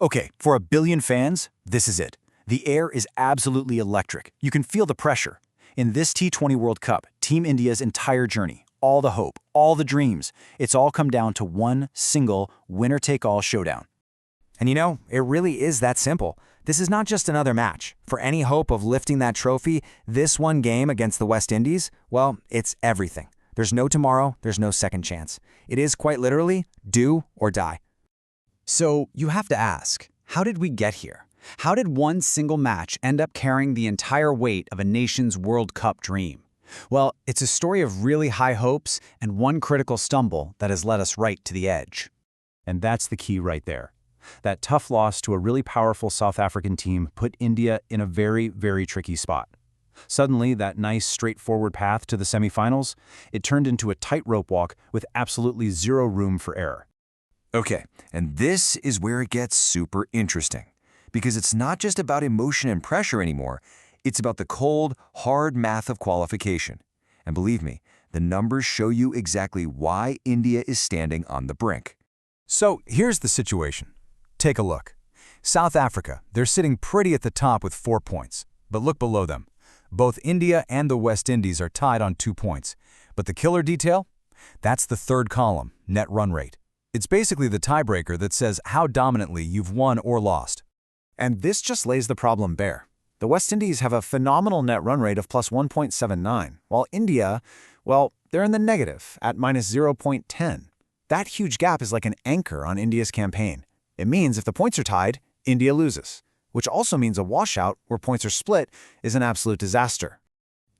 Okay, for a billion fans, this is it. The air is absolutely electric. You can feel the pressure. In this T20 World Cup, Team India's entire journey, all the hope, all the dreams, it's all come down to one single winner-take-all showdown. And you know, it really is that simple. This is not just another match. For any hope of lifting that trophy, this one game against the West Indies, well, it's everything. There's no tomorrow, there's no second chance. It is quite literally do or die. So you have to ask, how did we get here? How did one single match end up carrying the entire weight of a nation's World Cup dream? Well, it's a story of really high hopes and one critical stumble that has led us right to the edge. And that's the key right there. That tough loss to a really powerful South African team put India in a very, very tricky spot. Suddenly, that nice, straightforward path to the semifinals, it turned into a tightrope walk with absolutely zero room for error. Okay, and this is where it gets super interesting. Because it's not just about emotion and pressure anymore, it's about the cold, hard math of qualification. And believe me, the numbers show you exactly why India is standing on the brink. So here's the situation. Take a look. South Africa, they're sitting pretty at the top with 4 points. But look below them. Both India and the West Indies are tied on 2 points. But the killer detail? That's the third column, net run rate. It's basically the tiebreaker that says how dominantly you've won or lost. And this just lays the problem bare. The West Indies have a phenomenal net run rate of plus 1.79, while India, well, they're in the negative at minus 0.10. That huge gap is like an anchor on India's campaign. It means if the points are tied, India loses, which also means a washout where points are split is an absolute disaster.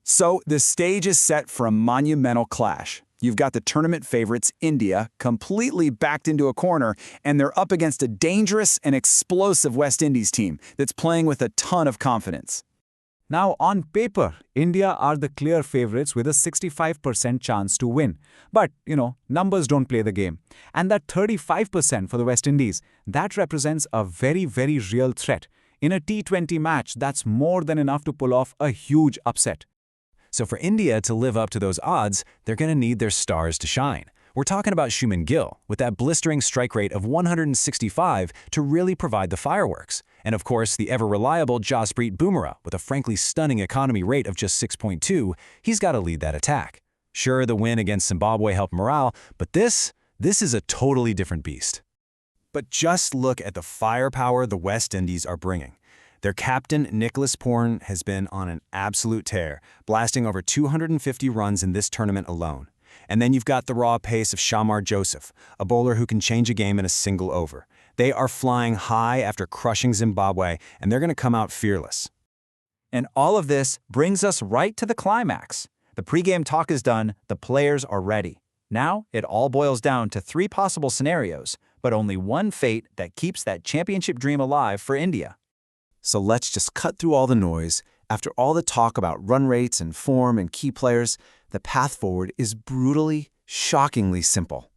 So the stage is set for a monumental clash. You've got the tournament favorites, India, completely backed into a corner, and they're up against a dangerous and explosive West Indies team that's playing with a ton of confidence. Now, on paper, India are the clear favorites with a 65% chance to win. But, numbers don't play the game. And that 35% for the West Indies, that represents a very, very real threat. In a T20 match, that's more than enough to pull off a huge upset. So for India to live up to those odds, they're going to need their stars to shine. We're talking about Shubman Gill, with that blistering strike rate of 165 to really provide the fireworks. And of course, the ever-reliable Jasprit Bumrah, with a frankly stunning economy rate of just 6.2, he's got to lead that attack. Sure, the win against Zimbabwe helped morale, but this is a totally different beast. But just look at the firepower the West Indies are bringing. Their captain, Nicholas Pooran, has been on an absolute tear, blasting over 250 runs in this tournament alone. And then you've got the raw pace of Shamar Joseph, a bowler who can change a game in a single over. They are flying high after crushing Zimbabwe, and they're going to come out fearless. And all of this brings us right to the climax. The pregame talk is done, the players are ready. Now, it all boils down to 3 possible scenarios, but only one fate that keeps that championship dream alive for India. So let's just cut through all the noise. After all the talk about run rates and form and key players, the path forward is brutally, shockingly simple.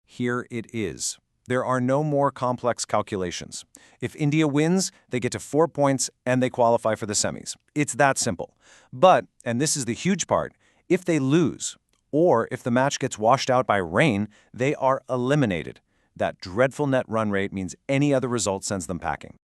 Here it is. There are no more complex calculations. If India wins, they get to 4 points and they qualify for the semis. It's that simple. But, and this is the huge part, if they lose, or if the match gets washed out by rain, they are eliminated. That dreadful net run rate means any other result sends them packing.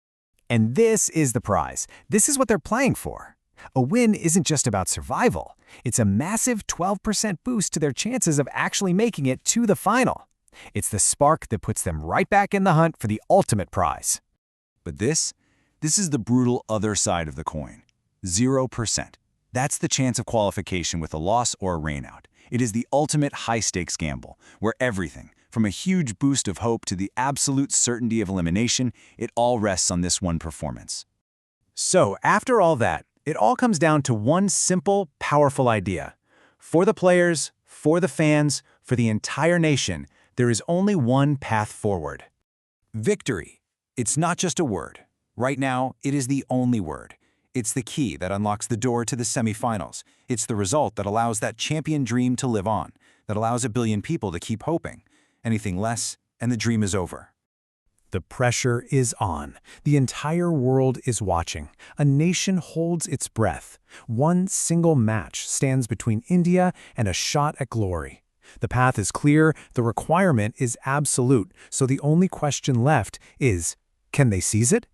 And this is the prize. This is what they're playing for. A win isn't just about survival. It's a massive 12% boost to their chances of actually making it to the final. It's the spark that puts them right back in the hunt for the ultimate prize. But this is the brutal other side of the coin. 0%. That's the chance of qualification with a loss or a rainout. It is the ultimate high-stakes gamble, where everything, from a huge boost of hope to the absolute certainty of elimination, it all rests on this one performance. So, after all that, it all comes down to one simple, powerful idea. For the players, for the fans, for the entire nation, there is only one path forward. Victory. It's not just a word. Right now, it is the only word. It's the key that unlocks the door to the semifinals. It's the result that allows that champion dream to live on, that allows a billion people to keep hoping. Anything less, and the dream is over. The pressure is on. The entire world is watching. A nation holds its breath. One single match stands between India and a shot at glory. The path is clear, the requirement is absolute, so the only question left is, Can they seize it?